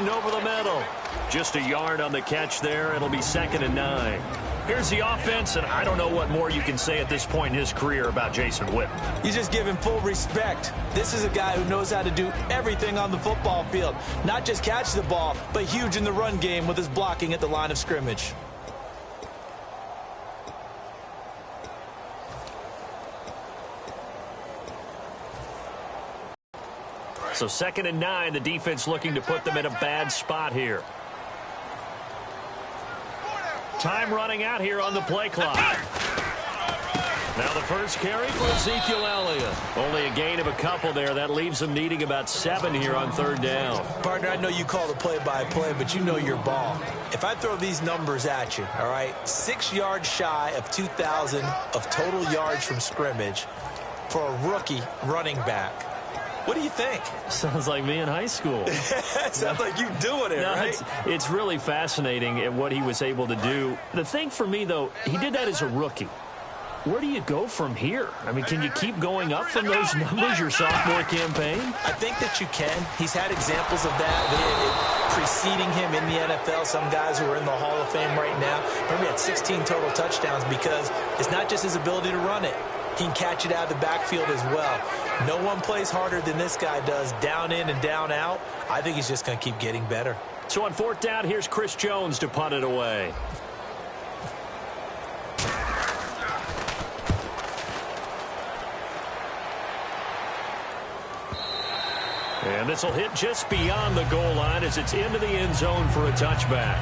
getting over the middle. Just a yard on the catch there. It'll be 2nd and 9. Here's the offense, and I don't know what more you can say at this point in his career about Jason Witten. You just give him full respect. This is a guy who knows how to do everything on the football field. Not just catch the ball, but huge in the run game with his blocking at the line of scrimmage. So 2nd and 9, the defense looking to put them in a bad spot here. Time running out here on the play clock. Now the first carry for Ezekiel Elliott. Only a gain of a couple there. That leaves them needing about 7 here on 3rd down. Partner, I know you call the play-by-play, but you know your ball. If I throw these numbers at you, all right, 6 yards shy of 2,000 of total yards from scrimmage for a rookie running back. What do you think? Sounds like me in high school. Sounds like you doing it, right? It's really fascinating at what he was able to do. The thing for me, though, he did that as a rookie. Where do you go from here? I mean, can you keep going up from those numbers your sophomore campaign? I think that you can. He's had examples of that preceding him in the NFL. Some guys who are in the Hall of Fame right now. Remember, he had 16 total touchdowns because it's not just his ability to run it. He can catch it out of the backfield as well. No one plays harder than this guy does, down in and down out. I think he's just going to keep getting better. So on 4th down, here's Chris Jones to punt it away. And this will hit just beyond the goal line as it's into the end zone for a touchback.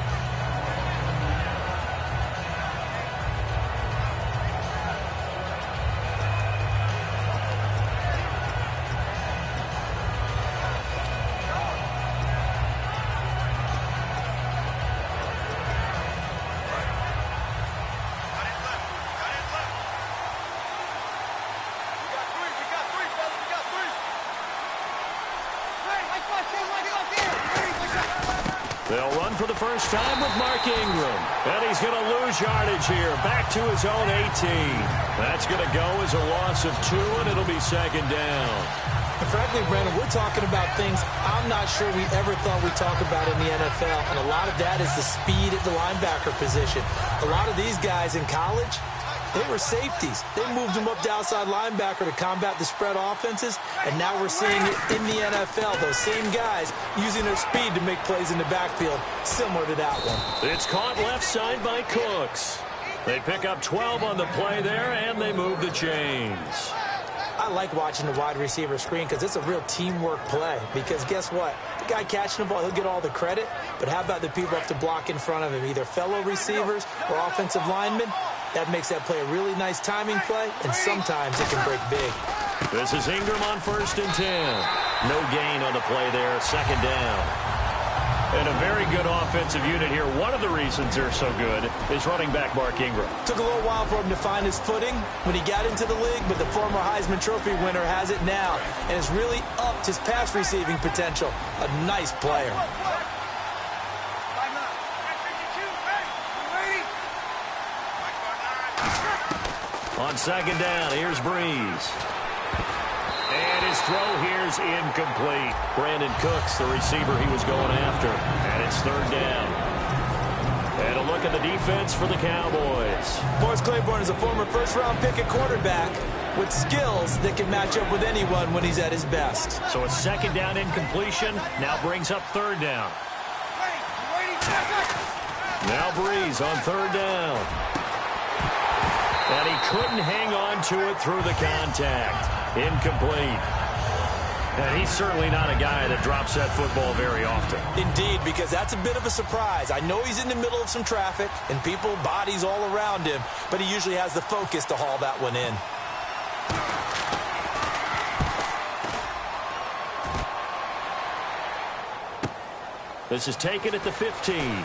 They'll run for the first time with Mark Ingram. And he's going to lose yardage here. Back to his own 18. That's going to go as a loss of 2, and it'll be 2nd down. And frankly, Brandon, we're talking about things I'm not sure we ever thought we'd talk about in the NFL. And a lot of that is the speed at the linebacker position. A lot of these guys in college, they were safeties. They moved them up to outside linebacker to combat the spread offenses, and now we're seeing it in the NFL. Those same guys using their speed to make plays in the backfield, similar to that one. It's caught left side by Cooks. They pick up 12 on the play there, and they move the chains. I like watching the wide receiver screen because it's a real teamwork play. Because guess what? The guy catching the ball, he'll get all the credit, but how about the people who have to block in front of him, either fellow receivers or offensive linemen? That makes that play a really nice timing play, and sometimes it can break big. This is Ingram on 1st and 10. No gain on the play there, 2nd down. And a very good offensive unit here. One of the reasons they're so good is running back Mark Ingram. Took a little while for him to find his footing when he got into the league, but the former Heisman Trophy winner has it now and has really upped his pass receiving potential. A nice player. On 2nd down, here's Breeze. And his throw here's incomplete. Brandon Cooks, the receiver he was going after. And it's 3rd down. And a look at the defense for the Cowboys. Morris Claiborne is a former first-round pick at quarterback with skills that can match up with anyone when he's at his best. So a 2nd down incompletion now brings up 3rd down. Now Breeze on 3rd down. And he couldn't hang on to it through the contact. Incomplete. And he's certainly not a guy that drops that football very often. Indeed, because that's a bit of a surprise. I know he's in the middle of some traffic and people, bodies all around him, but he usually has the focus to haul that one in. This is taken at the 15.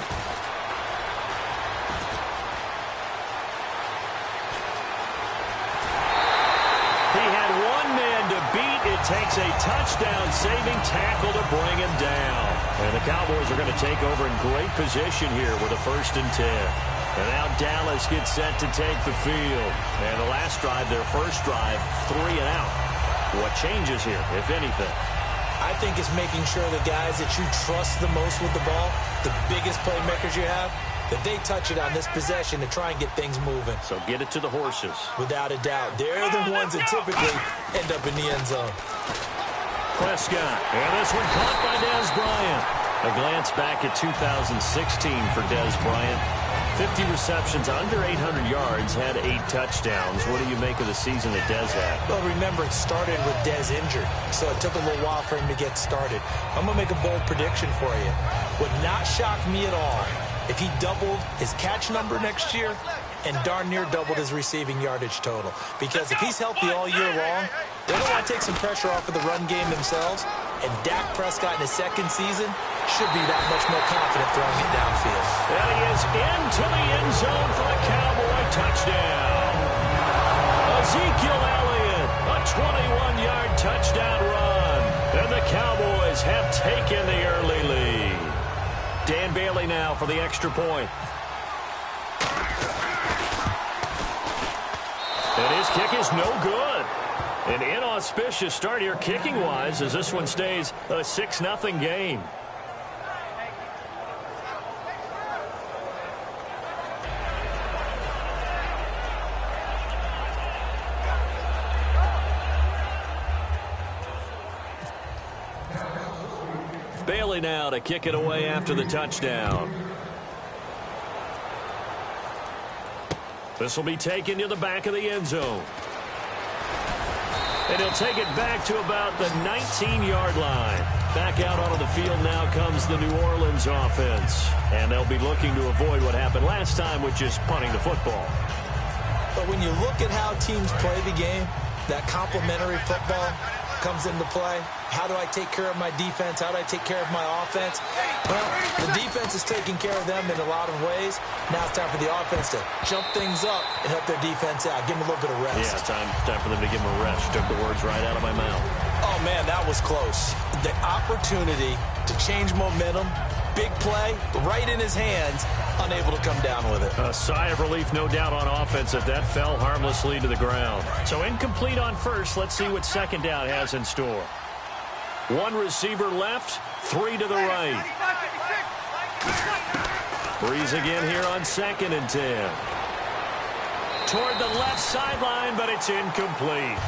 Takes a touchdown-saving tackle to bring him down. And the Cowboys are going to take over in great position here with a 1st and 10. And now Dallas gets set to take the field. And the last drive, their first drive, 3 and out. What changes here, if anything? I think it's making sure the guys that you trust the most with the ball, the biggest playmakers you have, that they touch it on this possession to try and get things moving. So get it to the horses. Without a doubt. They're the ones that typically end up in the end zone. Prescott. And this one caught by Dez Bryant. A glance back at 2016 for Dez Bryant. 50 receptions, under 800 yards, had 8 touchdowns. What do you make of the season that Dez had? Well, remember, it started with Dez injured, so it took a little while for him to get started. I'm going to make a bold prediction for you. Would not shock me at all if he doubled his catch number next year and darn near doubled his receiving yardage total. Because if he's healthy all year long, they're going to want to take some pressure off of the run game themselves, and Dak Prescott in his second season should be that much more confident throwing it downfield. And he is into the end zone for a Cowboy touchdown. Ezekiel Elliott, a 21-yard touchdown run. And the Cowboys have taken the early lead. Dan Bailey now for the extra point. And his kick is no good. An inauspicious start here kicking-wise as this one stays a 6-0 game. Bailey now to kick it away after the touchdown. This will be taken to the back of the end zone. And he'll take it back to about the 19-yard line. Back out onto the field now comes the New Orleans offense. And they'll be looking to avoid what happened last time, which is punting the football. But when you look at how teams play the game, that complementary football comes into play. How do I take care of my defense? How do I take care of my offense? Well, the defense is taking care of them in a lot of ways. Now it's time for the offense to jump things up and help their defense out. Give them a little bit of rest. Yeah, time for them to give them a rest. You took the words right out of my mouth. Oh, man, that was close. The opportunity to change momentum, big play, right in his hands, unable to come down with it. A sigh of relief, no doubt, on offense if that fell harmlessly to the ground. So incomplete on first. Let's see what second down has in store. One receiver left, 3 to the right. Breeze again here on 2nd and 10. Toward the left sideline, but it's incomplete.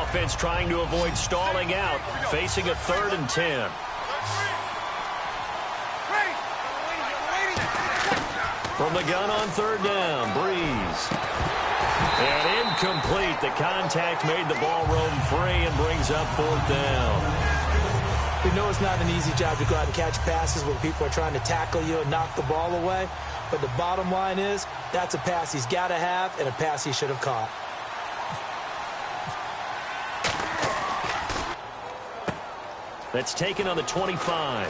Offense trying to avoid stalling out, facing a 3rd and 10. From the gun on 3rd down, Breeze. And incomplete. The contact made the ball roam free and brings up 4th down. We know it's not an easy job to go out and catch passes when people are trying to tackle you and knock the ball away. But the bottom line is, that's a pass he's got to have and a pass he should have caught. That's taken on the 25.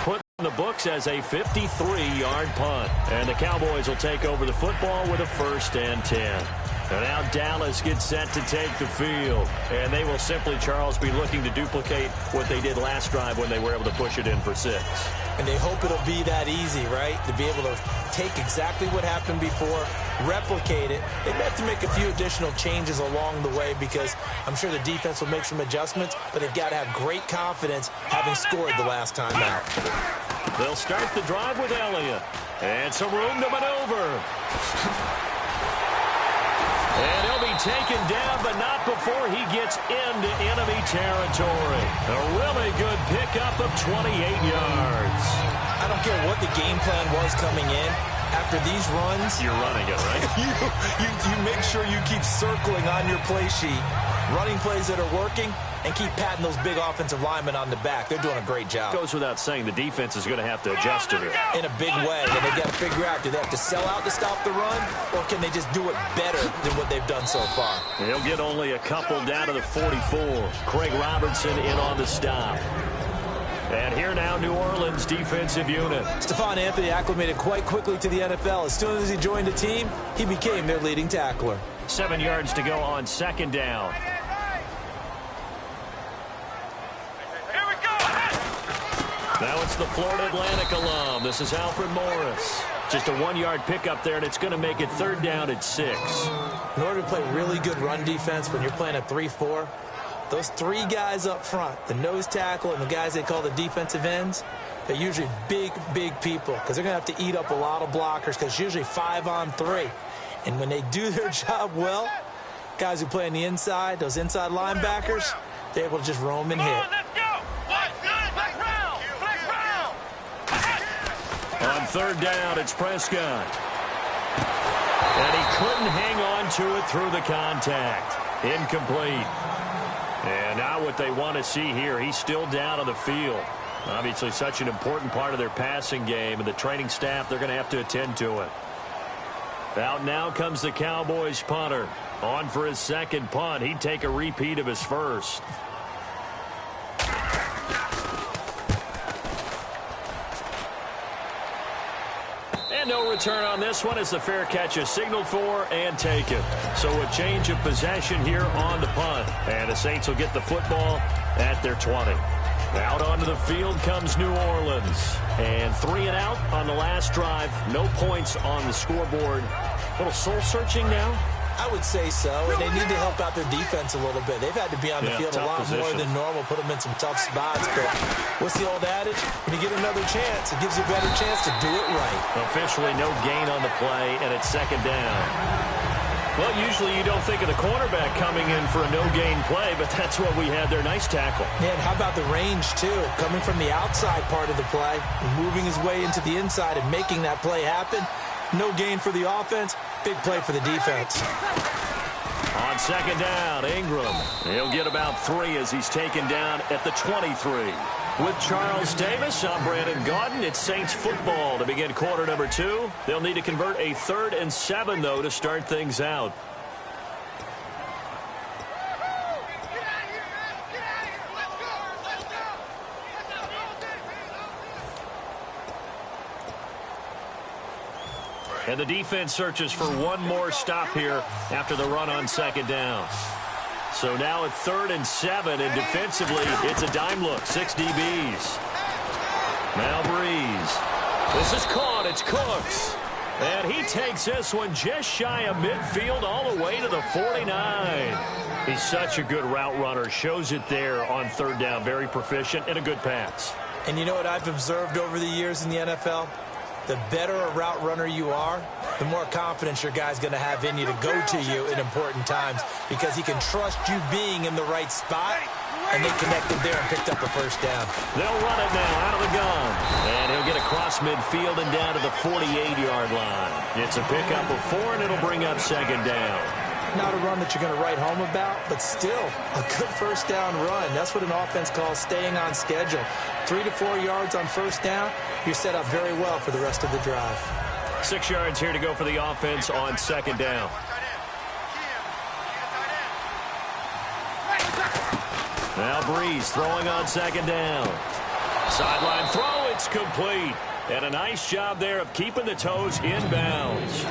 Put in the books as a 53-yard punt. And the Cowboys will take over the football with a 1st and 10. And now Dallas gets set to take the field. And they will simply, Charles, be looking to duplicate what they did last drive when they were able to push it in for 6. And they hope it'll be that easy, right? To be able to take exactly what happened before, replicate it. They may have to make a few additional changes along the way because I'm sure the defense will make some adjustments, but they've got to have great confidence having scored the last time out. They'll start the drive with Elliott. And some room to maneuver. And he'll be taken down, but not before he gets into enemy territory. A really good pickup of 28 yards. I don't care what the game plan was coming in. After these runs, you're running it, right? you make sure you keep circling on your play sheet, running plays that are working, and keep patting those big offensive linemen on the back. They're doing a great job. Goes without saying the defense is going to have to adjust to it. In a big way. And they've got to figure out, do they have to sell out to stop the run, or can they just do it better than what they've done so far? They'll get only a couple down to the 44. Craig Robertson in on the stop. And here now, New Orleans defensive unit. Stephon Anthony acclimated quite quickly to the NFL. As soon as he joined the team, he became their leading tackler. 7 yards to go on 2nd down. Now it's the Florida Atlantic alum. This is Alfred Morris. Just a 1-yard pickup there, and it's going to make it 3rd down at 6. In order to play really good run defense when you're playing a 3-4, those 3 guys up front, the nose tackle and the guys they call the defensive ends, they're usually big, big people because they're going to have to eat up a lot of blockers because it's usually 5-on-3. And when they do their job well, guys who play on the inside, those inside linebackers, they're able to just roam and hit. On 3rd down, it's Prescott. And he couldn't hang on to it through the contact. Incomplete. And now what they want to see here, he's still down on the field. Obviously such an important part of their passing game, and the training staff, they're going to have to attend to it. Out now comes the Cowboys punter. On for his 2nd punt. He'd take a repeat of his first. And no return on this one as the fair catch is signaled for and taken. So a change of possession here on the punt. And the Saints will get the football at their 20. Out onto the field comes New Orleans. And 3 and out on the last drive. No points on the scoreboard. A little soul-searching now? I would say so, and they need to help out their defense a little bit. They've had to be on the field a lot more than normal, put them in some tough spots. But what's the old adage? When you get another chance, it gives you a better chance to do it right. Officially no gain on the play, and it's 2nd down. Well, usually you don't think of the cornerback coming in for a no-gain play, but that's what we had there. Nice tackle. Yeah, and how about the range, too? Coming from the outside part of the play, moving his way into the inside and making that play happen. No gain for the offense. Big play for the defense. On 2nd down, Ingram. He'll get about 3 as he's taken down at the 23. With Charles Davis, I'm Brandon Gaudin. It's Saints football to begin quarter number 2. They'll need to convert a 3rd and 7, though, to start things out. And the defense searches for one more stop here after the run on 2nd down. So now at 3rd and 7, and defensively, it's a dime look. 6 DBs. Now Breeze. This is caught. It's Cooks. And he takes this one just shy of midfield all the way to the 49. He's such a good route runner. Shows it there on 3rd down. Very proficient and a good pass. And you know what I've observed over the years in the NFL? The better a route runner you are, the more confidence your guy's going to have in you to go to you in important times because he can trust you being in the right spot, and they connected there and picked up the 1st down. They'll run it now out of the gun, and he'll get across midfield and down to the 48-yard line. It's a pickup of 4, and it'll bring up 2nd down. Not a run that you're going to write home about, but still a good 1st down run. That's what an offense calls staying on schedule. 3 to 4 yards on 1st down, you're set up very well for the rest of the drive. 6 yards here to go for the offense on 2nd down. Now Breeze throwing on 2nd down. Sideline throw, it's complete. And a nice job there of keeping the toes inbounds.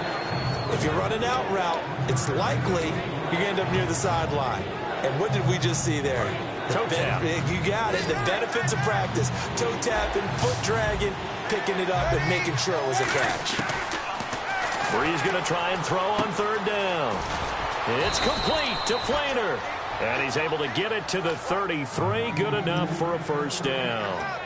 If you run an out route, it's likely you're going to end up near the sideline. And what did we just see there? Toe tap. You got it. The benefits of practice. Toe tapping, foot dragging, picking it up, and making sure it was a catch. Breeze going to try and throw on 3rd down. It's complete to Flaner. And he's able to get it to the 33. Good enough for a 1st down.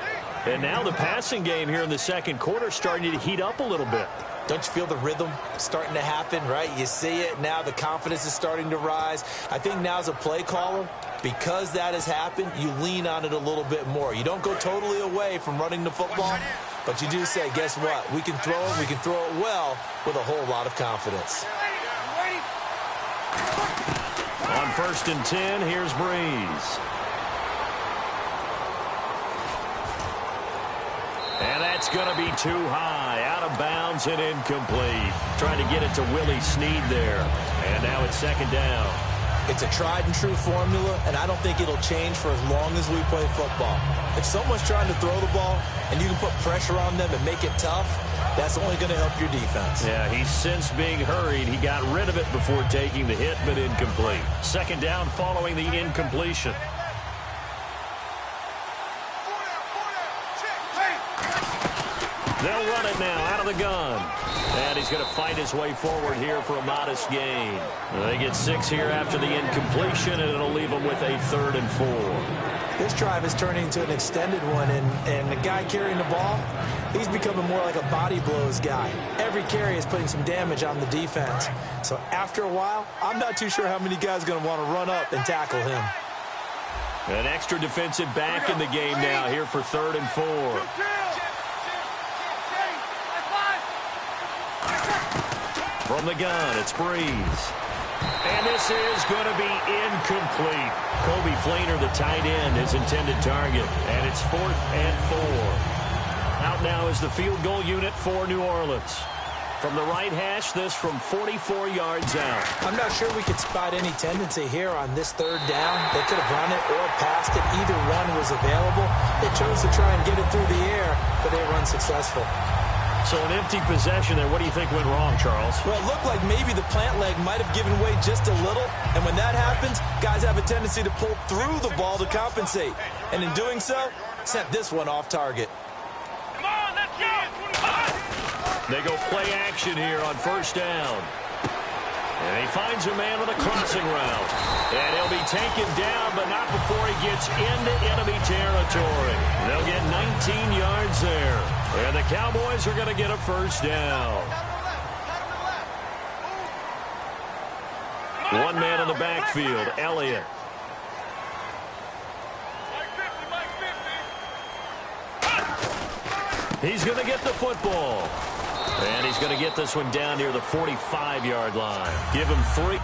And now the passing game here in the 2nd quarter starting to heat up a little bit. Don't you feel the rhythm starting to happen, right? You see it now. The confidence is starting to rise. I think now as a play caller, because that has happened, you lean on it a little bit more. You don't go totally away from running the football, but you do say, guess what? We can throw it. We can throw it well with a whole lot of confidence. On 1st and 10, here's Breeze. And that's going to be too high, out of bounds and incomplete. Trying to get it to Willie Snead there. And now it's 2nd down. It's a tried and true formula, and I don't think it'll change for as long as we play football. If someone's trying to throw the ball and you can put pressure on them and make it tough, that's only going to help your defense. Yeah, he's since being hurried. He got rid of it before taking the hit, but incomplete. 2nd down following the incompletion. of the gun. And he's going to fight his way forward here for a modest gain. They get 6 here after the incompletion, and it'll leave them with a 3rd and 4. This drive is turning into an extended one, and the guy carrying the ball, he's becoming more like a body blows guy. Every carry is putting some damage on the defense. So after a while, I'm not too sure how many guys are going to want to run up and tackle him. An extra defensive back in the game now here for 3rd and 4. From the gun, it's Breeze. And this is going to be incomplete. Kobe Flainer, the tight end, his intended target. And it's 4th and 4. Out now is the field goal unit for New Orleans. From the right hash, this from 44 yards out. I'm not sure we could spot any tendency here on this 3rd down. They could have run it or passed it. Either one was available. They chose to try and get it through the air, but they were unsuccessful. So an empty possession there. What do you think went wrong, Charles? Well, it looked like maybe the plant leg might have given way just a little. And when that happens, guys have a tendency to pull through the ball to compensate. And in doing so, sent this one off target. Come on, let's go! They go play action here on 1st down. And he finds a man with a crossing route. And he'll be taken down, but not before he gets into enemy territory. They'll get 19 yards there. And the Cowboys are going to get a 1st down. One man in the backfield, Elliott. He's going to get the football. And he's going to get this one down near the 45-yard line. Give him 3.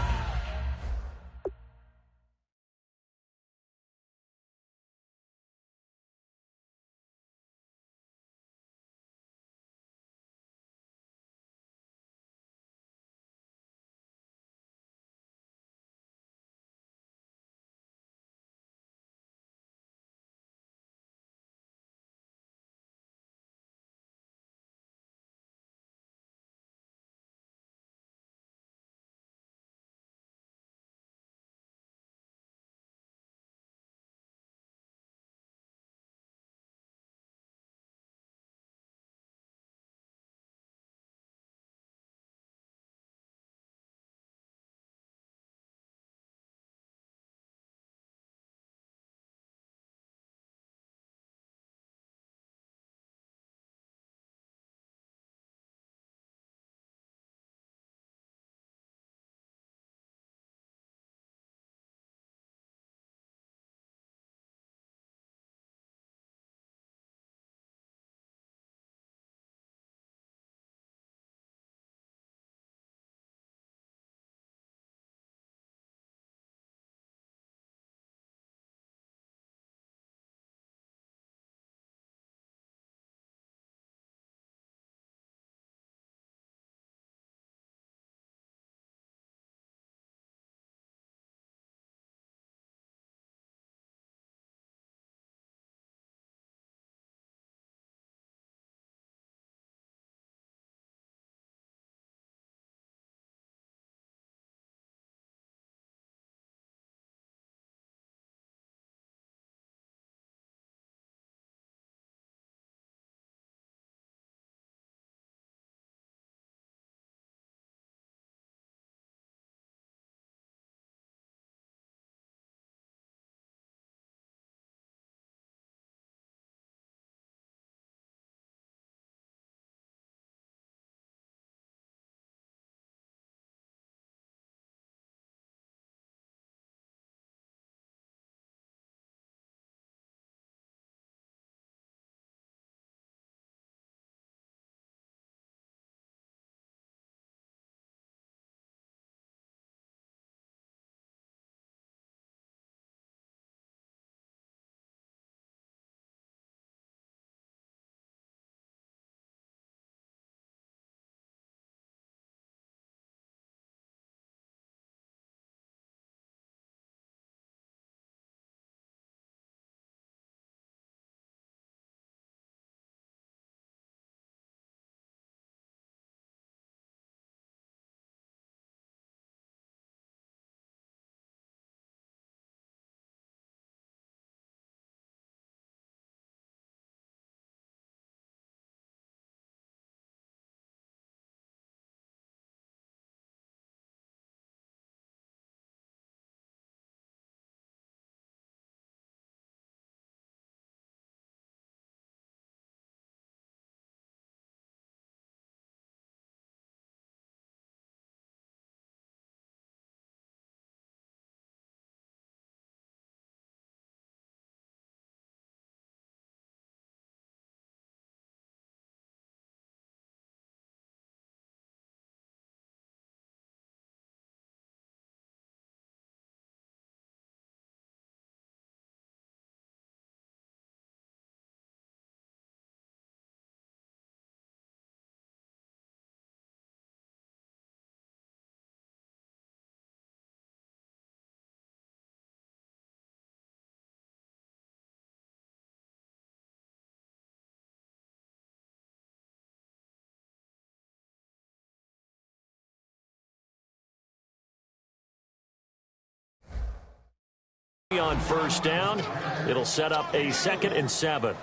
On first down. It'll set up a 2nd and 7.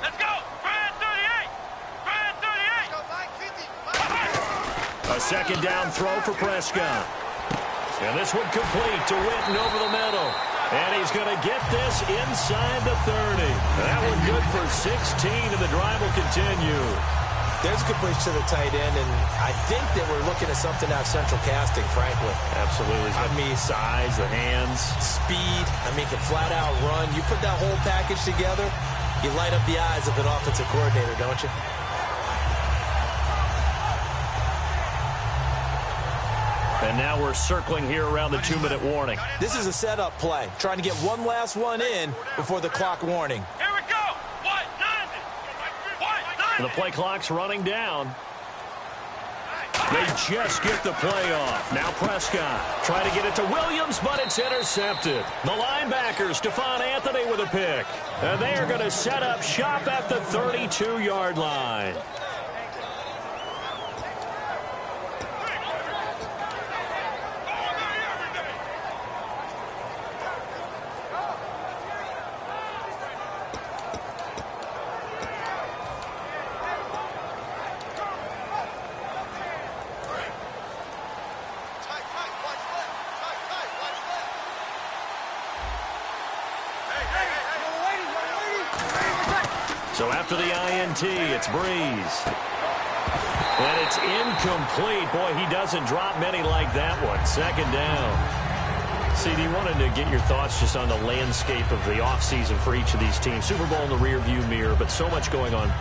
Let's go! Brad 38! Brad 38! A 2nd down throw for Prescott. And this one complete to Witten over the middle. And he's going to get this inside the 30. That one good for 16, and the drive will continue. There's a completion to the tight end, and I think that we're looking at something out of central casting, frankly. Absolutely. I mean, size, the hands. Speed. I mean, can flat out run. You put that whole package together, you light up the eyes of an offensive coordinator, don't you? And now we're circling here around the 2-minute warning. This is a setup play, trying to get one last one in before the clock warning. Here we go! What? 90! The play clock's running down. They just get the play off. Now Prescott trying to get it to Williams, but it's intercepted. The linebacker, Stephon Anthony, with a pick. And they are going to set up shop at the 32-yard line. So after the INT, it's Breeze. And it's incomplete. Boy, he doesn't drop many like that one. 2nd down. CD, wanted to get your thoughts just on the landscape of the offseason for each of these teams. Super Bowl in the rearview mirror, but so much going on.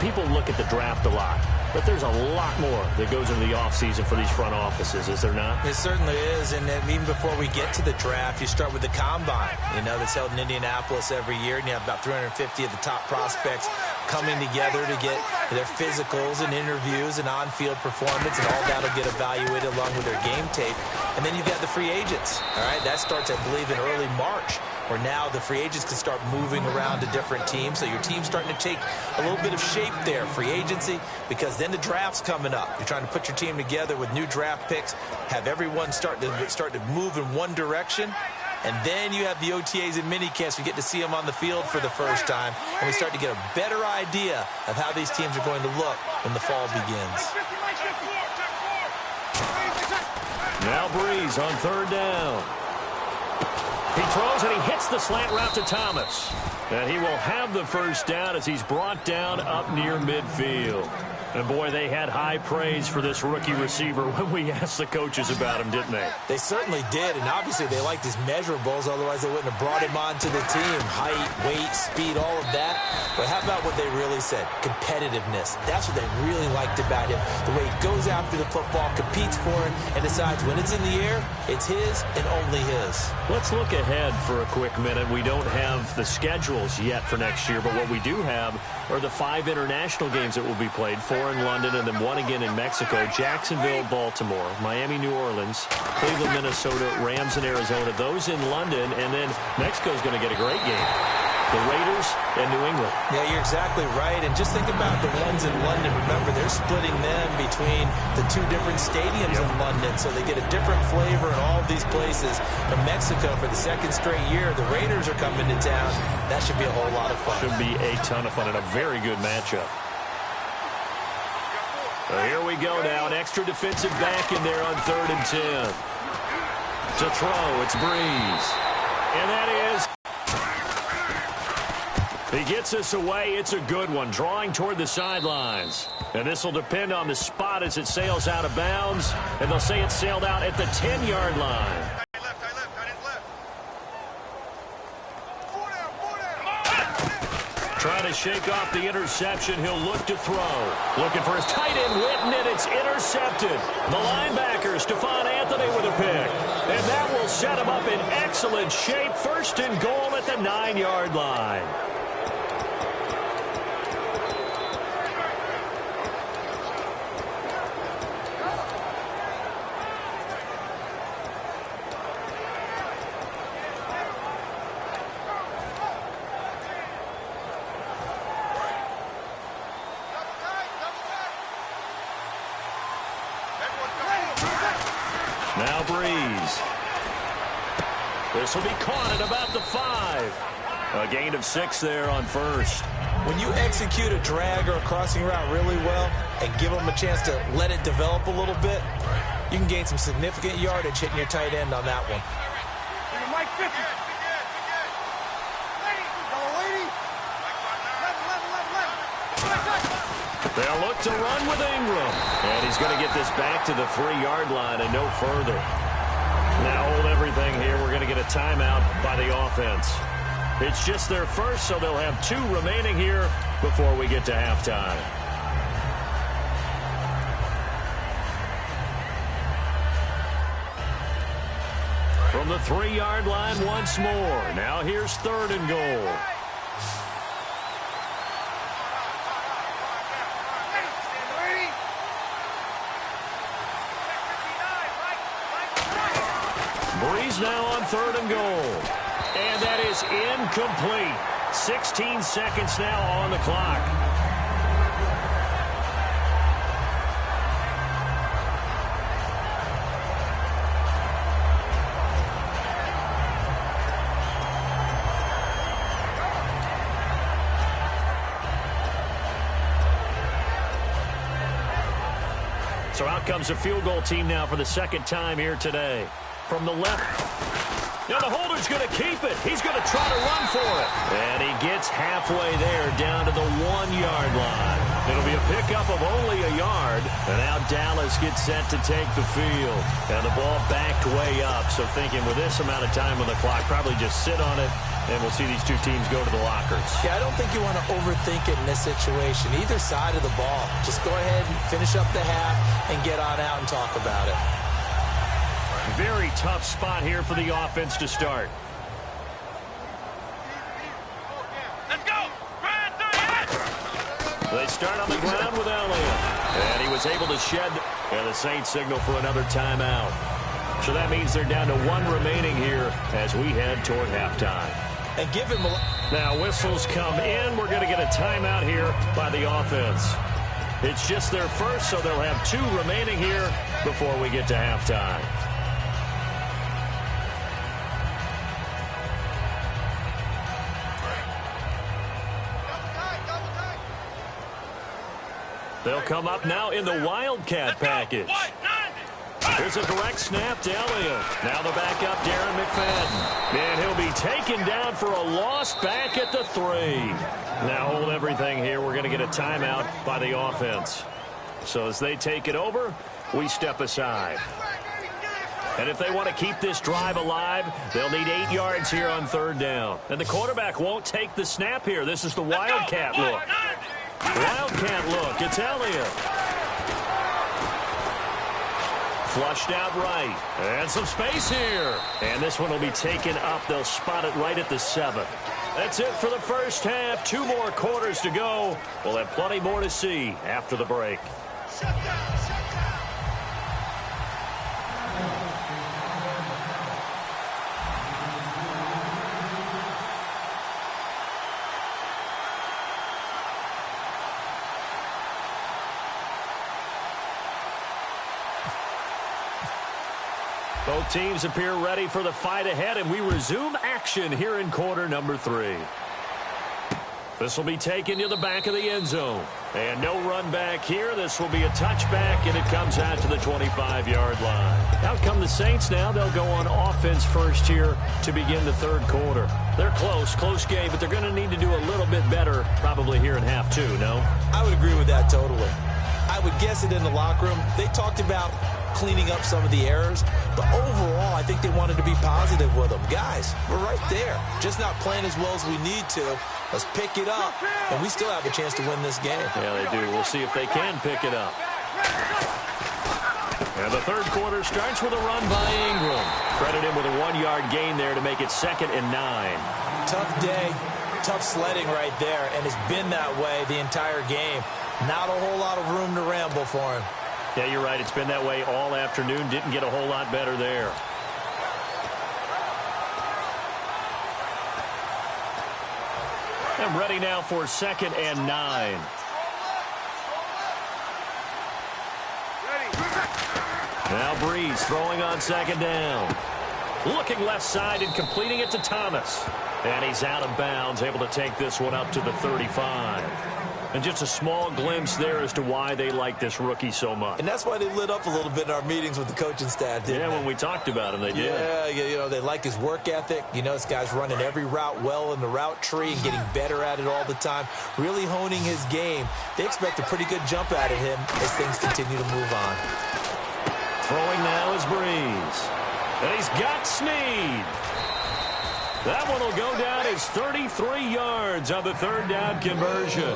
People look at the draft a lot, but there's a lot more that goes into the offseason for these front offices, is there not? It certainly is, and even before we get to the draft, you start with the combine, that's held in Indianapolis every year, and you have about 350 of the top prospects coming together to get their physicals and interviews and on-field performance, and all that will get evaluated along with their game tape. And then you've got the free agents, all right? That starts, I believe, in early March, where now the free agents can start moving around to different teams. So your team's starting to take a little bit of shape there, free agency, because then the draft's coming up. You're trying to put your team together with new draft picks, have everyone start to move in one direction. And then you have the OTAs and minicamps. We get to see them on the field for the first time, and we start to get a better idea of how these teams are going to look when the fall begins. Now Breeze on 3rd down. He throws and he hits the slant route to Thomas. And he will have the first down as he's brought down up near midfield. And, boy, they had high praise for this rookie receiver when we asked the coaches about him, didn't they? They certainly did, and obviously they liked his measurables, otherwise they wouldn't have brought him onto the team. Height, weight, speed, all of that. But how about what they really said? Competitiveness. That's what they really liked about him. The way he goes after the football, competes for it, and decides when it's in the air, it's his and only his. Let's look ahead for a quick minute. We don't have the schedules yet for next year, but what we do have are the 5 international games that will be played, 4 in London and then 1 again in Mexico. Jacksonville, Baltimore, Miami, New Orleans, Cleveland, Minnesota, Rams in Arizona. Those in London, and then Mexico's going to get a great game. The Raiders and New England. Yeah, you're exactly right. And just think about the ones in London. Remember, they're splitting them between the 2 different stadiums in London, so they get a different flavor in all of these places. In Mexico, for the 2nd straight year, the Raiders are coming to town. That should be a whole lot of fun. Should be a ton of fun and a very good matchup. Here we go now. An extra defensive back in there on 3rd and 10. To throw, it's Breeze. And that is... He gets us away. It's a good one. Drawing toward the sidelines. And this will depend on the spot as it sails out of bounds. And they'll say it sailed out at the 10-yard line. Trying to shake off the interception. He'll look to throw. Looking for his tight end, Witten, and it's intercepted. The linebacker, Stephon Anthony, with a pick. And that will set him up in excellent shape. 1st and goal at the 9-yard line. Now Breeze. This will be caught at about the 5. A gain of 6 there on first. When you execute a drag or a crossing route really well and give them a chance to let it develop a little bit, you can gain some significant yardage hitting your tight end on that one. They'll look to run with Ingram. And he's going to get this back to the 3-yard line and no further. Now hold everything here. We're going to get a timeout by the offense. It's just their first, so they'll have 2 remaining here before we get to halftime. From the 3-yard line once more. Now here's 3rd and goal. Breeze now on 3rd and goal. And that is incomplete. 16 seconds now on the clock. So out comes a field goal team now for the 2nd time here today. From the left. Now the holder's going to keep it. He's going to try to run for it. And he gets halfway there down to the 1-yard line. It'll be a pickup of only a yard. And now Dallas gets set to take the field. And the ball backed way up. So thinking with this amount of time on the clock, probably just sit on it. And we'll see these 2 teams go to the lockers. Yeah, I don't think you want to overthink it in this situation. Either side of the ball. Just go ahead and finish up the half and get on out and talk about it. Very tough spot here for the offense to start. Let's go! They start on the ground with Elliott. And he was able to shed. And the Saints signal for another timeout. So that means they're down to 1 remaining here as we head toward halftime. And give him a... Now whistles come in. We're going to get a timeout here by the offense. It's just their first, so they'll have 2 remaining here before we get to halftime. They'll come up now in the Wildcat package. Here's a direct snap to Elliott. Now the backup, Darren McFadden. And he'll be taken down for a loss back at the 3. Now hold everything here. We're going to get a timeout by the offense. So as they take it over, we step aside. And if they want to keep this drive alive, they'll need 8 yards here on 3rd down. And the quarterback won't take the snap here. This is the Wildcat look. Wildcat look. It's Elliott. Flushed out right. And some space here. And this one will be taken up. They'll spot it right at the 7. That's it for the first half. 2 more quarters to go. We'll have plenty more to see after the break. Both teams appear ready for the fight ahead, and we resume action here in quarter number 3. This will be taken to the back of the end zone. And no run back here. This will be a touchback, and it comes out to the 25-yard line. Out come the Saints now. They'll go on offense first here to begin the 3rd quarter. They're close game, but they're going to need to do a little bit better probably here in half 2, no? I would agree with that totally. I would guess it in the locker room. They talked about cleaning up some of the errors, but overall, I think they wanted to be positive with them. Guys, we're right there. Just not playing as well as we need to. Let's pick it up, and we still have a chance to win this game. Yeah, they do. We'll see if they can pick it up. And the 3rd quarter starts with a run by Ingram. Credit him with a 1-yard gain there to make it 2nd and 9. Tough day, tough sledding right there, and it's been that way the entire game. Not a whole lot of room to ramble for him. Yeah, you're right. It's been that way all afternoon. Didn't get a whole lot better there. And ready now for 2nd and 9. Now Breeze throwing on second down. Looking left side and completing it to Thomas. And he's out of bounds, able to take this one up to the 35. And just a small glimpse there as to why they like this rookie so much. And that's why they lit up a little bit in our meetings with the coaching staff, didn't they? When we talked about him, they did. Yeah, they like his work ethic. This guy's running every route well in the route tree and getting better at it all the time, really honing his game. They expect a pretty good jump out of him as things continue to move on. Throwing now is Breeze. And he's got Snead. That one will go down as 33 yards on the third down conversion.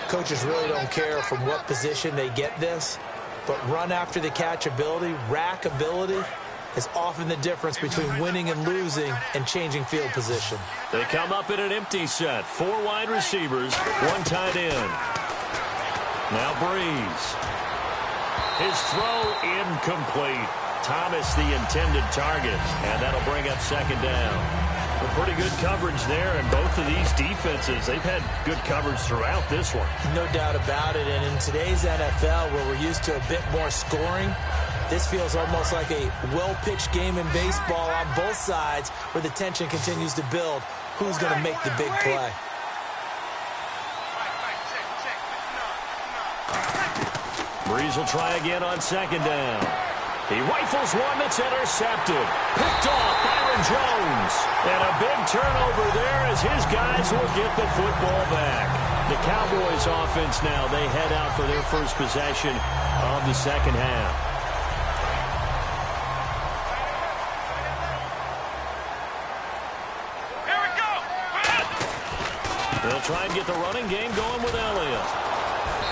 Coaches really don't care from what position they get this, but run after the catch ability, rack ability, is often the difference between winning and losing and changing field position. They come up in an empty set. 4 wide receivers, 1 tight end. Now Breeze. His throw incomplete. Thomas the intended target, and that'll bring up second down. Well, pretty good coverage there, and both of these defenses, they've had good coverage throughout this one. No doubt about it, and in today's NFL, where we're used to a bit more scoring, this feels almost like a well-pitched game in baseball on both sides, where the tension continues to build. Who's going to make the big play? Breeze will try again on second down. He rifles one that's intercepted. Picked off Byron Jones. And a big turnover there as his guys will get the football back. The Cowboys offense now, they head out for their first possession of the second half. Here we go. They'll try and get the running game going with Elliott.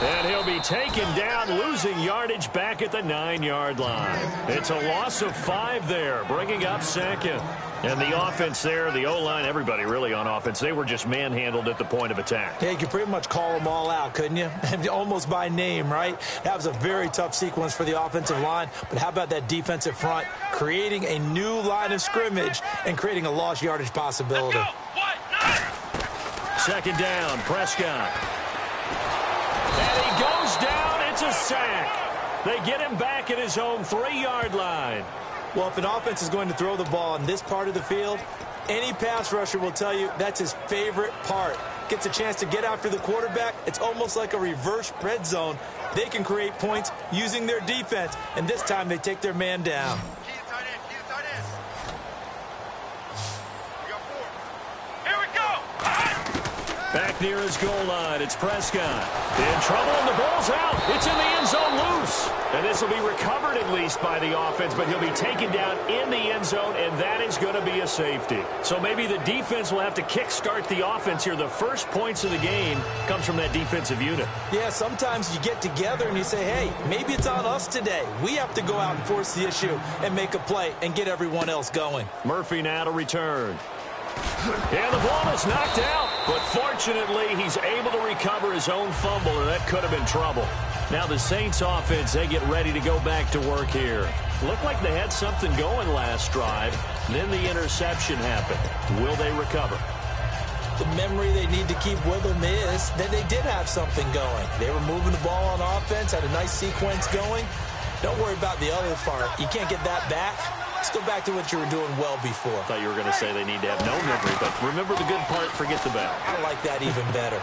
And he'll be taken down, losing yardage back at the 9-yard line. It's a loss of 5 there, bringing up second. And the offense there, the O-line, everybody really on offense, they were just manhandled at the point of attack. Yeah, you could pretty much call them all out, couldn't you? Almost by name, right? That was a very tough sequence for the offensive line. But how about that defensive front, creating a new line of scrimmage and creating a lost yardage possibility? Second down, Prescott. And he goes down. It's a sack. They get him back at his own 3-yard line. Well, if an offense is going to throw the ball in this part of the field, any pass rusher will tell you that's his favorite part. Gets a chance to get after the quarterback. It's almost like a reverse red zone. They can create points using their defense, and this time they take their man down. Back near his goal line, it's Prescott. In trouble, and the ball's out. It's in the end zone loose. And this will be recovered at least by the offense, but he'll be taken down in the end zone, and that is going to be a safety. So maybe the defense will have to kickstart the offense here. The first points of the game comes from that defensive unit. Yeah, sometimes you get together and you say, hey, maybe it's on us today. We have to go out and force the issue and make a play and get everyone else going. Murphy now to return. And the ball is knocked out, but fortunately he's able to recover his own fumble, and that could have been trouble. Now the Saints offense, they get ready to go back to work here. Looked like they had something going last drive. Then the interception happened. Will they recover? The memory they need to keep with them is that they did have something going. They were moving the ball on offense, had a nice sequence going. Don't worry about the other part. You can't get that back. Let's go back to what you were doing well before. I thought you were going to say they need to have no memory, but remember the good part, forget the bad. I like that even better.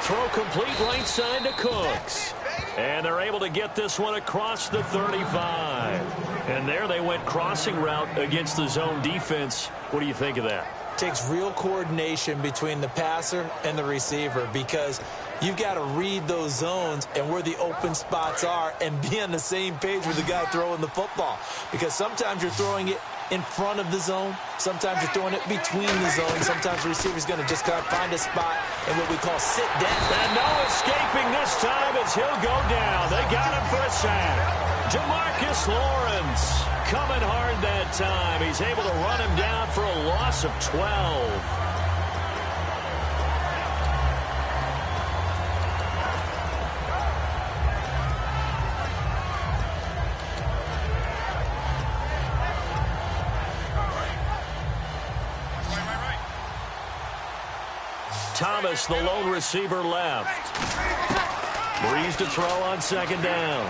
Throw complete right side to Cooks. And they're able to get this one across the 35. And there they went crossing route against the zone defense. What do you think of that? Takes real coordination between the passer and the receiver, because you've got to read those zones and where the open spots are and be on the same page with the guy throwing the football. Because sometimes you're throwing it in front of the zone. Sometimes you're throwing it between the zones. Sometimes the receiver's going to just kind of find a spot in what we call sit down. And no escaping this time as he'll go down. They got him for a sack. Jamarcus Lawrence coming hard that time. He's able to run him down for a loss of 12. Thomas, the lone receiver, left. Breeze to throw on second down.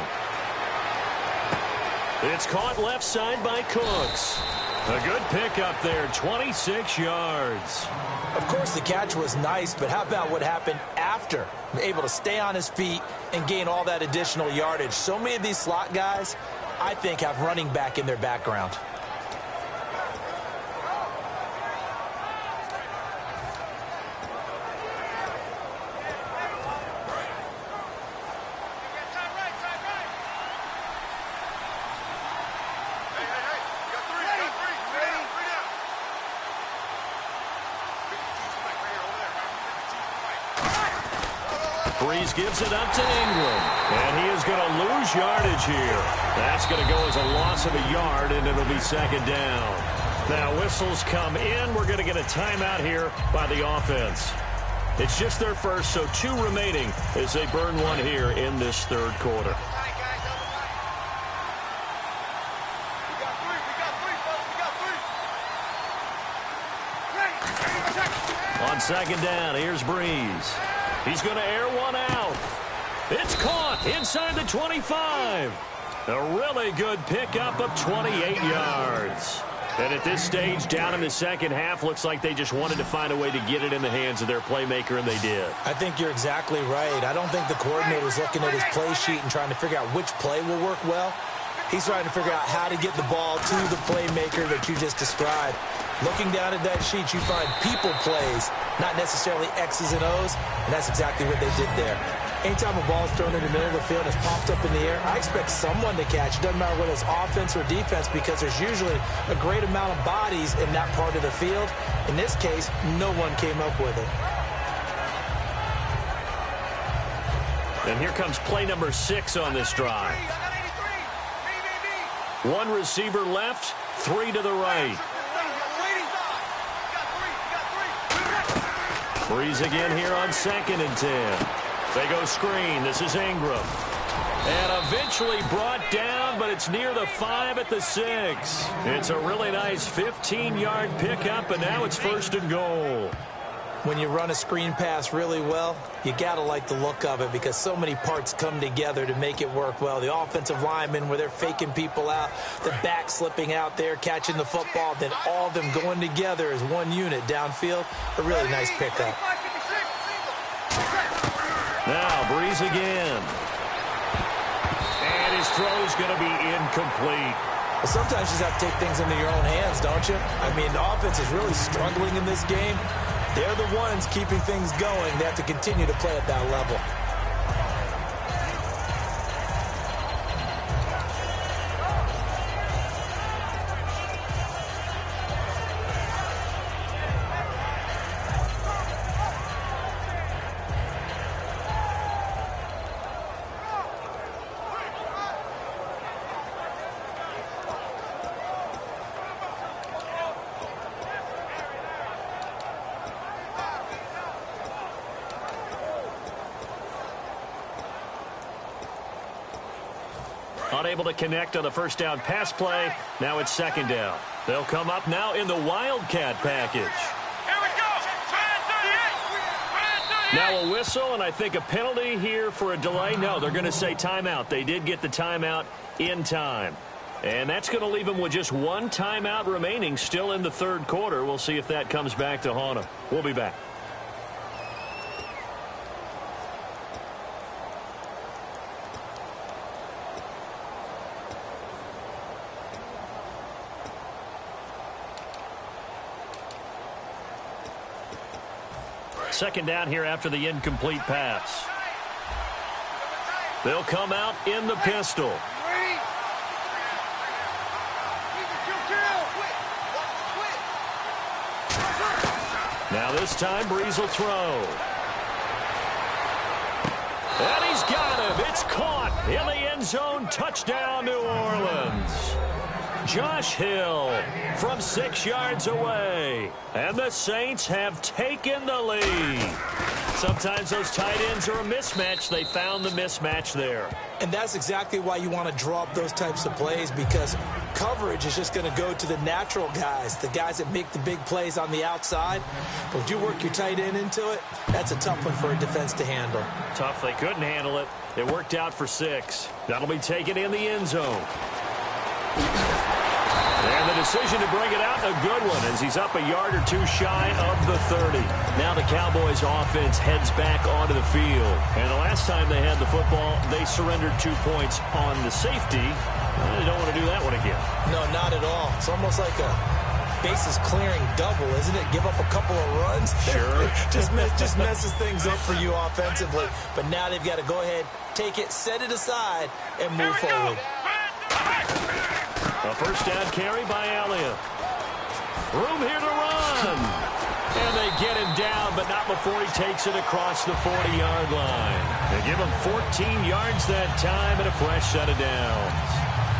It's caught left side by Cooks. A good pickup there, 26 yards. Of course, the catch was nice, but how about what happened after? Able to stay on his feet and gain all that additional yardage. So many of these slot guys, I think, have running back in their background. Breeze gives it up to Ingram, and he is going to lose yardage here. That's going to go as a loss of a yard, and it'll be second down. Now, whistles come in. We're going to get a timeout here by the offense. It's just their first, so 2 remaining as they burn one here in this third quarter. On second down, here's Breeze. He's going to air one out. It's caught inside the 25. A really good pickup of 28 yards. And at this stage, down in the second half, looks like they just wanted to find a way to get it in the hands of their playmaker, and they did. I think you're exactly right. I don't think the coordinator's looking at his play sheet and trying to figure out which play will work well. He's trying to figure out how to get the ball to the playmaker that you just described. Looking down at that sheet, you find people plays, not necessarily X's and O's, and that's exactly what they did there. Anytime a ball's thrown in the middle of the field and it's popped up in the air, I expect someone to catch. It doesn't matter whether it's offense or defense, because there's usually a great amount of bodies in that part of the field. In this case, no one came up with it. And here comes play number 6 on this drive. 1 receiver left, 3 to the right. Breeze again here on 2nd and 10. They go screen. This is Ingram. And eventually brought down, but it's near the 5 at the 6. It's a really nice 15-yard pickup, and now it's 1st and goal. When you run a screen pass really well, you got to like the look of it, because so many parts come together to make it work well. The offensive linemen, where they're faking people out, the back slipping out there, catching the football, then all of them going together as one unit downfield. A really nice pickup. Now, Breeze again. And his throw is going to be incomplete. Well, sometimes you just have to take things into your own hands, don't you? I mean, the offense is really struggling in this game. They're the ones keeping things going. They have to continue to play at that level. Unable to connect on the first down pass play. Now it's 2nd down. They'll come up now in the Wildcat package. Here we go. Try 38. Now a whistle, and I think a penalty here for a delay. No, they're going to say timeout. They did get the timeout in time. And that's going to leave them with just 1 timeout remaining still in the third quarter. We'll see if that comes back to haunt them. We'll be back. Second down here after the incomplete pass. They'll come out in the pistol. Now this time Breeze will throw. And he's got him. It's caught in the end zone. Touchdown, New Orleans. Josh Hill from 6 yards away. And the Saints have taken the lead. Sometimes those tight ends are a mismatch. They found the mismatch there. And that's exactly why you want to draw up those types of plays, because coverage is just going to go to the natural guys, the guys that make the big plays on the outside. But if you work your tight end into it, that's a tough one for a defense to handle. Tough. They couldn't handle it. It worked out for 6. That'll be taken in the end zone. decision to bring it out, a good one, as he's up a yard or two shy of the 30. Now the Cowboys offense heads back onto the field. And the last time they had the football, they surrendered 2 points on the safety. They don't want to do that one again. No, not at all. It's almost like a bases clearing double, isn't it? Give up a couple of runs. Sure. just messes things up for you offensively. But now they've got to go ahead, take it, set it aside, and move forward. A first down carry by Elliott. Room here to run. And they get him down, but not before he takes it across the 40-yard line. They give him 14 yards that time and a fresh set of downs.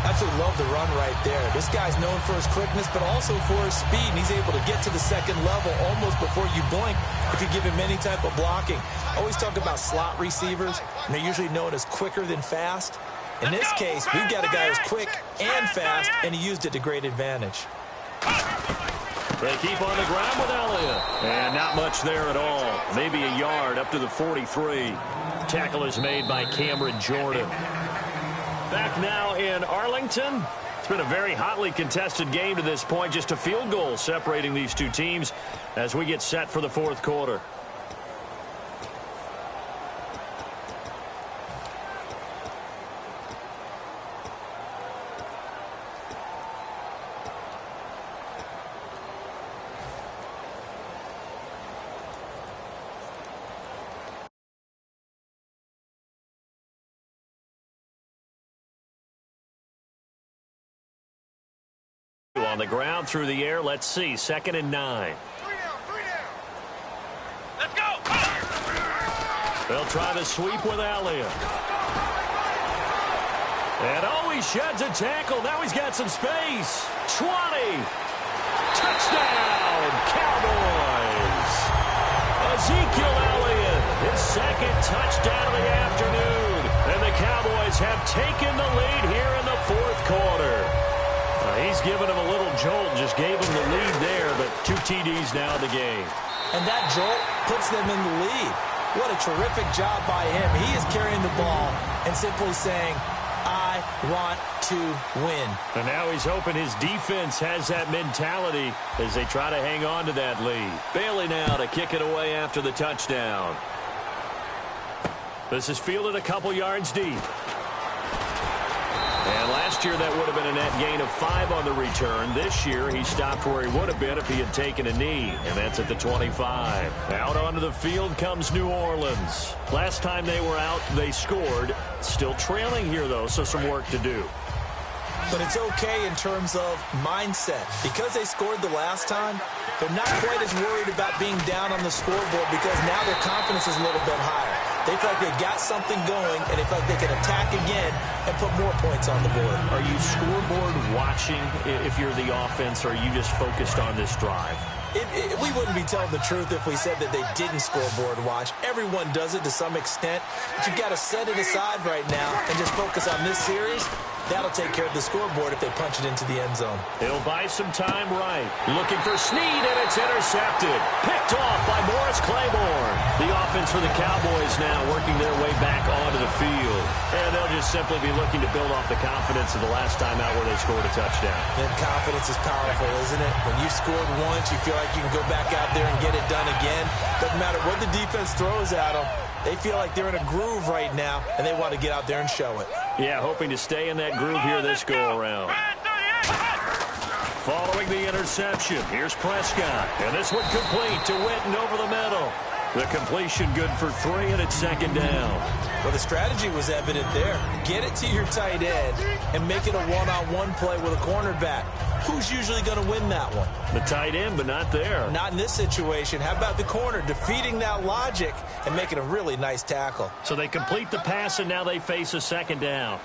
Absolutely love the run right there. This guy's known for his quickness, but also for his speed. And he's able to get to the second level almost before you blink if you give him any type of blocking. I always talk about slot receivers, and they're usually known as quicker than fast. In this case, we've got a guy who's quick and fast, and he used it to great advantage. They keep on the ground with Elliott. And not much there at all. Maybe a yard up to the 43. Tackle is made by Cameron Jordan. Back now in Arlington. It's been a very hotly contested game to this point. Just a field goal separating these two teams as we get set for the fourth quarter. On the ground, through the air. Let's see. 2nd and 9. 3 down. Let's go. They'll try the sweep with Elliott. And he sheds a tackle. Now he's got some space. 20. Touchdown, Cowboys. Ezekiel Elliott, his second touchdown of the afternoon. And the Cowboys have taken the lead here in the fourth quarter. He's given him a little jolt, just gave him the lead there, but 2 TDs now in the game. And that jolt puts them in the lead. What a terrific job by him. He is carrying the ball and simply saying, I want to win. And now he's hoping his defense has that mentality as they try to hang on to that lead. Bailey now to kick it away after the touchdown. This is fielded a couple yards deep. And last year that would have been a net gain of 5 on the return. This year he stopped where he would have been if he had taken a knee, and that's at the 25. Out onto the field comes New Orleans. Last time they were out, they scored. Still trailing here, though, so some work to do. But it's okay in terms of mindset. Because they scored the last time, they're not quite as worried about being down on the scoreboard because now their confidence is a little bit higher. They feel like they got something going, and they feel like they can attack again and put more points on the board. Are you scoreboard watching if you're the offense, or are you just focused on this drive? We wouldn't be telling the truth if we said that they didn't scoreboard watch. Everyone does it to some extent, but you've got to set it aside right now and just focus on this series. That'll take care of the scoreboard if they punch it into the end zone. He'll buy some time right. Looking for Snead, and it's intercepted. Picked off by Morris Claiborne. The offense for the Cowboys now working their way back onto the field. And they'll just simply be looking to build off the confidence of the last time out where they scored a touchdown. And confidence is powerful, isn't it? When you scored once, you feel like you can go back out there and get it done again. Doesn't matter what the defense throws at them. They feel like they're in a groove right now, and they want to get out there and show it. Yeah, hoping to stay in that groove here this go-around. Following the interception, here's Prescott. And this one complete to Witten over the middle. The completion good for 3, and it's 2nd down. Well, the strategy was evident there. Get it to your tight end and make it a one-on-one play with a cornerback. Who's usually going to win that one? The tight end, but not there. Not in this situation. How about the corner defeating that logic and making a really nice tackle? So they complete the pass, and now they face a 2nd down.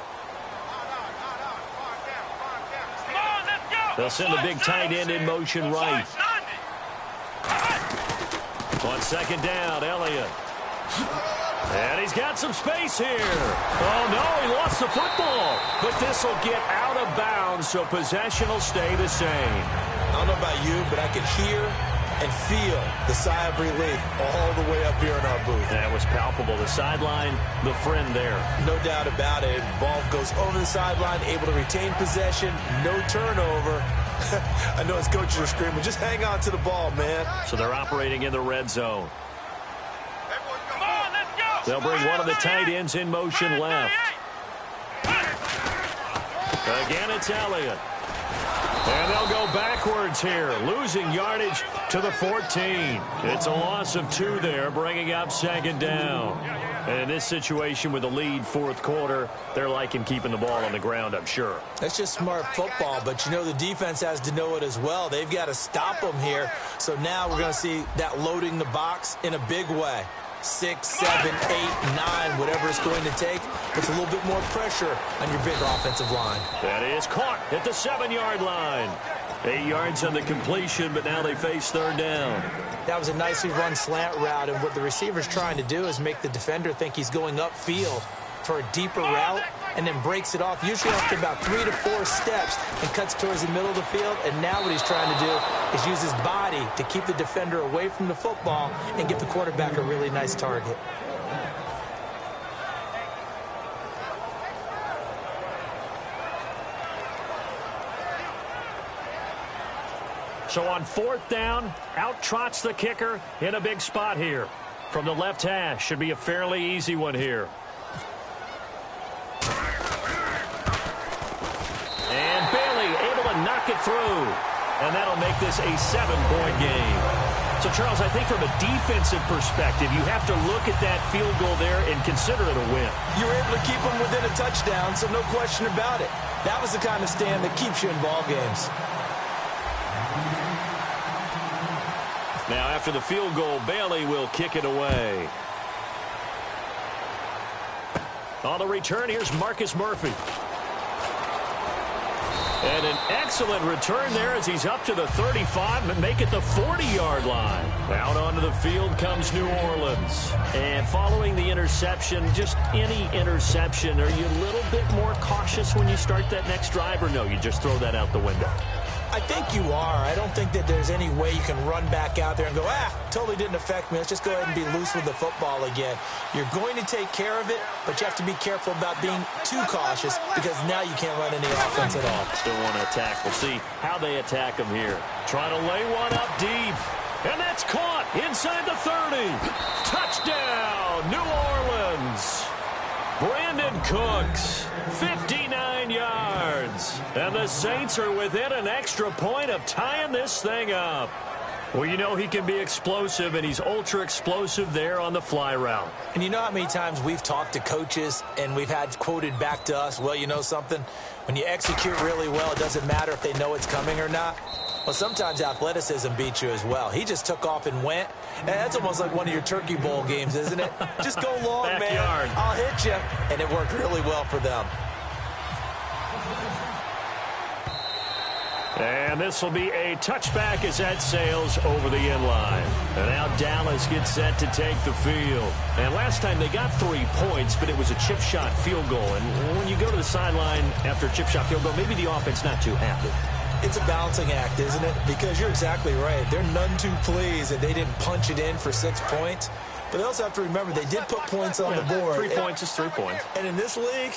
They'll send the big tight end in motion right. On 2nd down, Elliott. And he's got some space here. Oh, no, he lost the football. But this will get out of bounds, so possession will stay the same. I don't know about you, but I could hear and feel the sigh of relief all the way up here in our booth. That was palpable. The sideline, the friend there. No doubt about it. Ball goes over the sideline, able to retain possession, no turnover. I know his coaches are screaming, just hang on to the ball, man. So they're operating in the red zone. Come on, let's go. They'll bring one of the tight ends in motion left. Again, it's Elliott. And they'll go backwards here, losing yardage to the 14. It's a loss of 2 there, bringing up second down. And in this situation with the lead fourth quarter, they're liking keeping the ball on the ground, I'm sure. That's just smart football, but you know the defense has to know it as well. They've got to stop them here. So now we're going to see that loading the box in a big way. 6, 7, 8, 9, whatever it's going to take. Puts a little bit more pressure on your big offensive line. That is caught at the 7-yard line. 8 yards on the completion, but now they face third down. That was a nicely run slant route, and what the receiver's trying to do is make the defender think he's going upfield for a deeper route, and then breaks it off, usually after about 3 to 4 steps, and cuts towards the middle of the field. And now what he's trying to do is use his body to keep the defender away from the football and give the quarterback a really nice target. So on fourth down, out trots the kicker in a big spot here. From the left hash, should be a fairly easy one here. And Bailey able to knock it through. And that'll make this a 7-point game. So, Charles, I think from a defensive perspective, you have to look at that field goal there and consider it a win. You were able to keep them within a touchdown, so no question about it. That was the kind of stand that keeps you in ball games. Now, after the field goal, Bailey will kick it away. On the return, here's Marcus Murphy. And an excellent return there as he's up to the 35, but make it the 40-yard line. Out onto the field comes New Orleans. And following the interception, just any interception, are you a little bit more cautious when you start that next drive, or no, you just throw that out the window? I think you are. I don't think that there's any way you can run back out there and go, totally didn't affect me. Let's just go ahead and be loose with the football again. You're going to take care of it, but you have to be careful about being too cautious because now you can't run any offense at all. Still want to attack. We'll see how they attack him here. Trying to lay one up deep. And that's caught inside the 30. Touchdown, New Orleans. Brandon Cooks, 59 yards. And the Saints are within an extra point of tying this thing up. Well, you know he can be explosive, and he's ultra-explosive there on the fly route. And you know how many times we've talked to coaches and we've had quoted back to us, well, you know something? When you execute really well, it doesn't matter if they know it's coming or not. Well, sometimes athleticism beats you as well. He just took off and went. And that's almost like one of your Turkey Bowl games, isn't it? Just go long, Backyard. man. I'll hit you. And it worked really well for them. And this will be a touchback as that sails over the end line. And now Dallas gets set to take the field. And last time they got 3 points, but it was a chip shot field goal. And when you go to the sideline after a chip shot field goal, maybe the offense not too happy. It's a balancing act, isn't it? Because you're exactly right. They're none too pleased that they didn't punch it in for 6 points. But they also have to remember they did put points on the board. 3 points is 3 points. And in this league,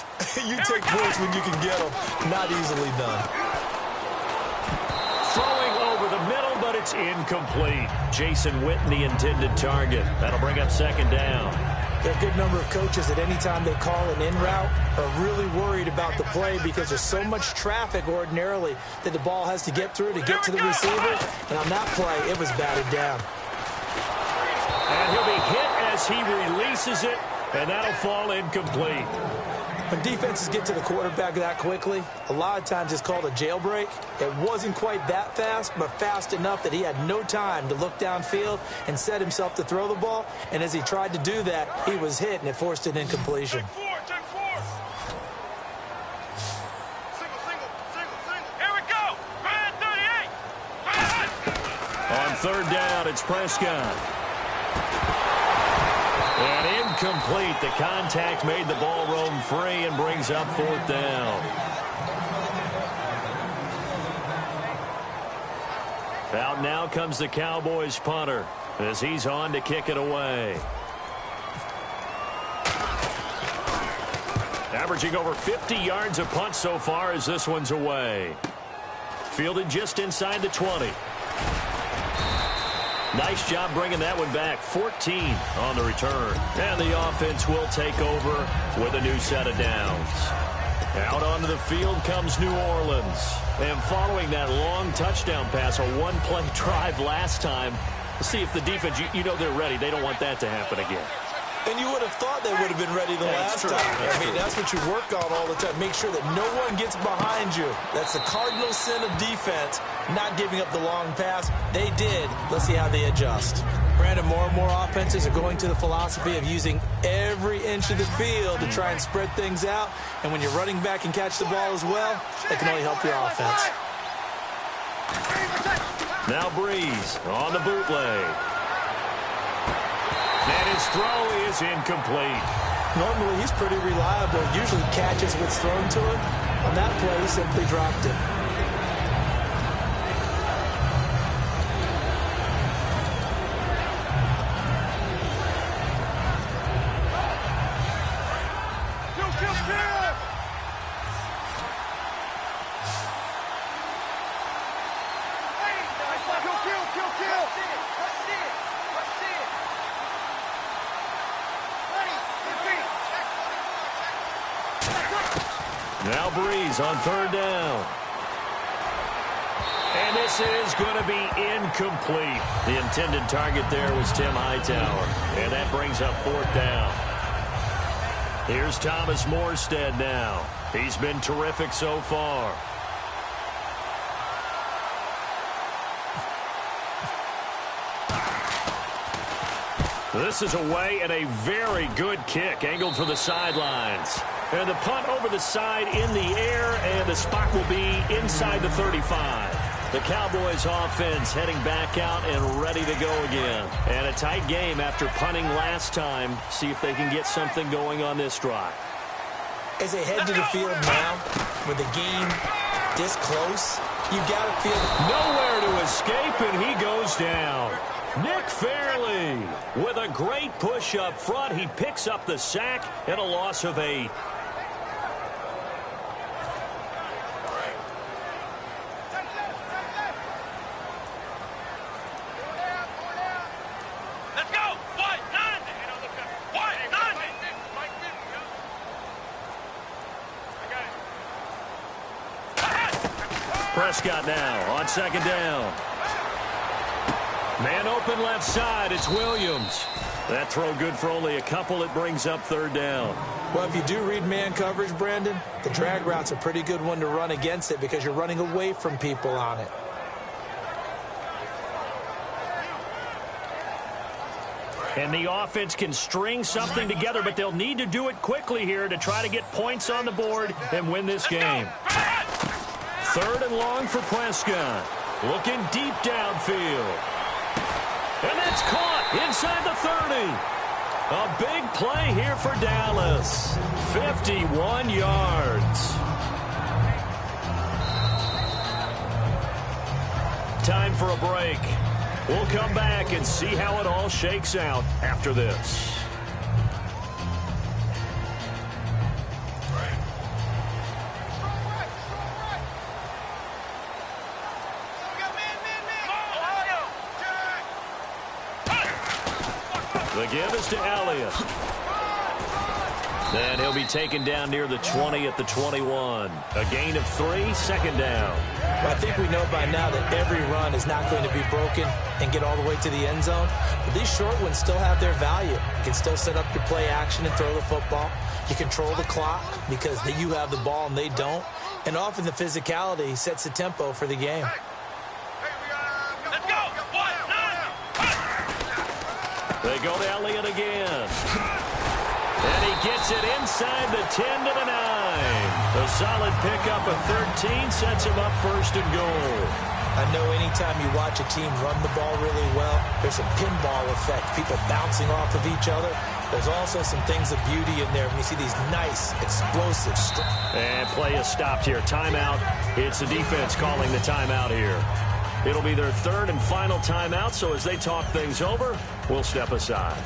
you take points when you can get them. Not easily done. Throwing over the middle, but it's incomplete. Jason Witten, the intended target. That'll bring up second down. There are a good number of coaches at any time they call an in route are really worried about the play because there's so much traffic ordinarily that the ball has to get through to get to the receiver. And on that play, it was batted down. And he'll be hit as he releases it, and that'll fall incomplete. When defenses get to the quarterback that quickly, a lot of times it's called a jailbreak. It wasn't quite that fast, but fast enough that he had no time to look downfield and set himself to throw the ball. And as he tried to do that, he was hit, and it forced an incompletion. Check four. Single. Here we go. Red 38. On third down, it's Prescott. And incomplete. The contact made the ball roam free and brings up fourth down. Out now comes the Cowboys punter as he's on to kick it away. Averaging over 50 yards a punt so far as this one's away. Fielded just inside the 20. Nice job bringing that one back. 14 on the return. And the offense will take over with a new set of downs. Out onto the field comes New Orleans. And following that long touchdown pass, a one-play drive last time, let's see if the defense, you know they're ready. They don't want that to happen again. And you would have thought they would have been ready the last time. I mean, that's what you work on all the time. Make sure that no one gets behind you. That's the cardinal sin of defense, not giving up the long pass. They did. Let's see how they adjust. Brandon, more and more offenses are going to the philosophy of using every inch of the field to try and spread things out. And when you're running back and catch the ball as well, that can only help your offense. Now Breeze on the bootleg. And his throw is incomplete. Normally, he's pretty reliable. Usually catches what's thrown to him. On that play, he simply dropped it. Now Breeze on third down. And this is going to be incomplete. The intended target there was Tim Hightower. And that brings up fourth down. Here's Thomas Morstead now. He's been terrific so far. This is away and a very good kick angled for the sidelines. And the punt over the side in the air, and the spot will be inside the 35. The Cowboys offense heading back out and ready to go again. And a tight game after punting last time. See if they can get something going on this drive. As they head to the field now, with the game this close, you got to feel nowhere to escape, and he goes down. Nick Fairley with a great push up front. He picks up the sack and a loss of 8. Prescott now on second down. Man open left side. It's Williams. That throw good for only a couple. It brings up third down. Well, if you do read man coverage, Brandon, the drag route's a pretty good one to run against it because you're running away from people on it. And the offense can string something together, but they'll need to do it quickly here to try to get points on the board and win this game. Third and long for Prescott. Looking deep downfield. And that's caught inside the 30. A big play here for Dallas. 51 yards. Time for a break. We'll come back and see how it all shakes out after this. The give is to Elliott. And he'll be taken down near the 20 at the 21. A gain of 3, second down. Well, I think we know by now that every run is not going to be broken and get all the way to the end zone. But these short ones still have their value. You can still set up your play action and throw the football. You control the clock because you have the ball and they don't. And often the physicality sets the tempo for the game. They go to Elliott again. And he gets it inside the 10 to the 9. A solid pickup of 13 sets him up first and goal. I know anytime you watch a team run the ball really well, there's a pinball effect, people bouncing off of each other. There's also some things of beauty in there when you see these nice, explosive strikes. And play is stopped here. Timeout. It's the defense calling the timeout here. It'll be their third and final timeout, so as they talk things over, we'll step aside.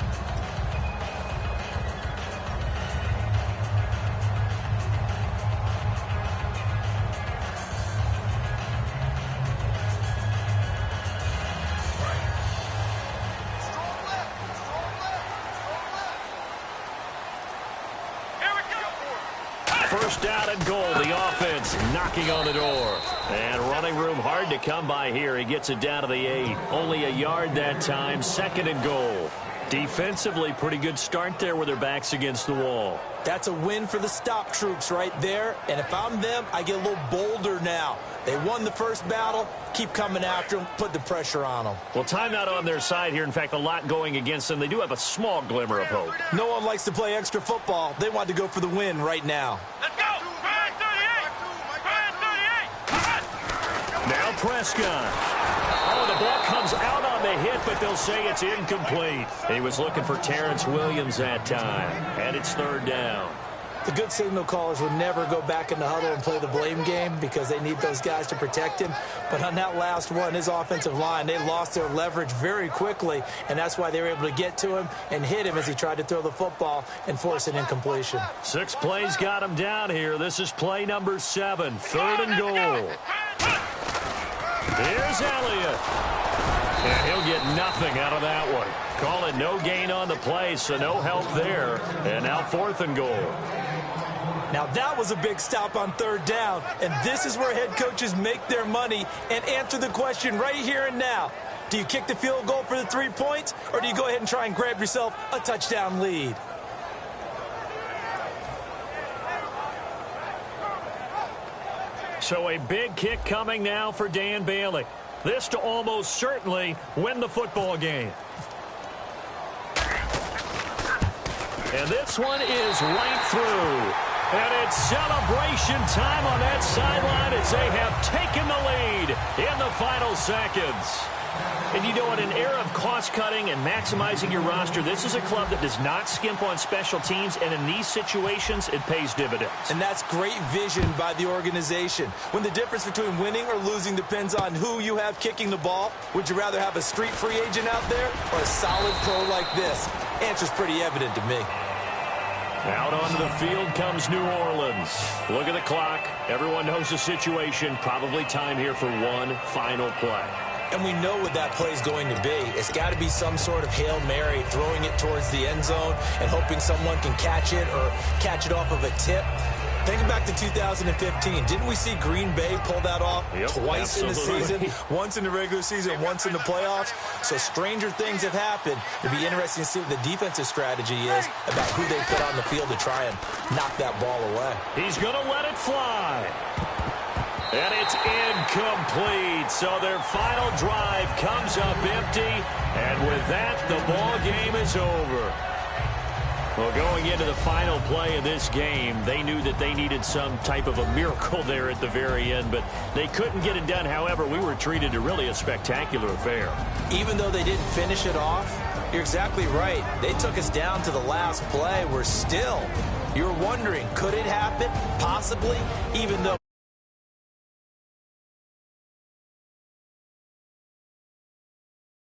First down and goal. The offense knocking on the door. And running room hard to come by here. He gets it down to the 8. Only a yard that time. Second and goal. Defensively, pretty good start there with their backs against the wall. That's a win for the stop troops right there. And if I'm them, I get a little bolder now. They won the first battle. Keep coming after them. Put the pressure on them. Well, timeout on their side here. In fact, a lot going against them. They do have a small glimmer of hope. No one likes to play extra football. They want to go for the win right now. Let's go. Brian 38. Brian 38. Now Prescott. Oh, the ball comes out on the hit, but they'll say it's incomplete. He was looking for Terrence Williams that time, and it's third down. The good signal callers would never go back in the huddle and play the blame game because they need those guys to protect him. But on that last one, his offensive line, they lost their leverage very quickly, and that's why they were able to get to him and hit him as he tried to throw the football and force an incompletion. 6 plays got him down here. This is play number 7, third and goal. Here's Elliott. And he'll get nothing out of that one. Call it no gain on the play, so no help there. And now fourth and goal. Now that was a big stop on third down, and this is where head coaches make their money and answer the question right here and now. Do you kick the field goal for the 3 points, or do you go ahead and try and grab yourself a touchdown lead? So a big kick coming now for Dan Bailey. This to almost certainly win the football game. And this one is right through. And it's celebration time on that sideline as they have taken the lead in the final seconds. And you know, in an era of cost-cutting and maximizing your roster, this is a club that does not skimp on special teams, and in these situations, it pays dividends. And that's great vision by the organization. When the difference between winning or losing depends on who you have kicking the ball, would you rather have a street free agent out there or a solid pro like this? Answer's pretty evident to me. Out onto the field comes New Orleans. Look at the clock. Everyone knows the situation. Probably time here for one final play. And we know what that play is going to be. It's got to be some sort of Hail Mary, throwing it towards the end zone and hoping someone can catch it or catch it off of a tip. Think back to 2015. Didn't we see Green Bay pull that off twice in the season? Once in the regular season, once in the playoffs. So stranger things have happened. It'll be interesting to see what the defensive strategy is about who they put on the field to try and knock that ball away. He's going to let it fly. And it's incomplete. So their final drive comes up empty. And with that, the ball game is over. Well, going into the final play of this game, they knew that they needed some type of a miracle there at the very end, but they couldn't get it done. However, we were treated to really a spectacular affair. Even though they didn't finish it off, you're exactly right. They took us down to the last play. We're still, you're wondering, could it happen? Possibly, even though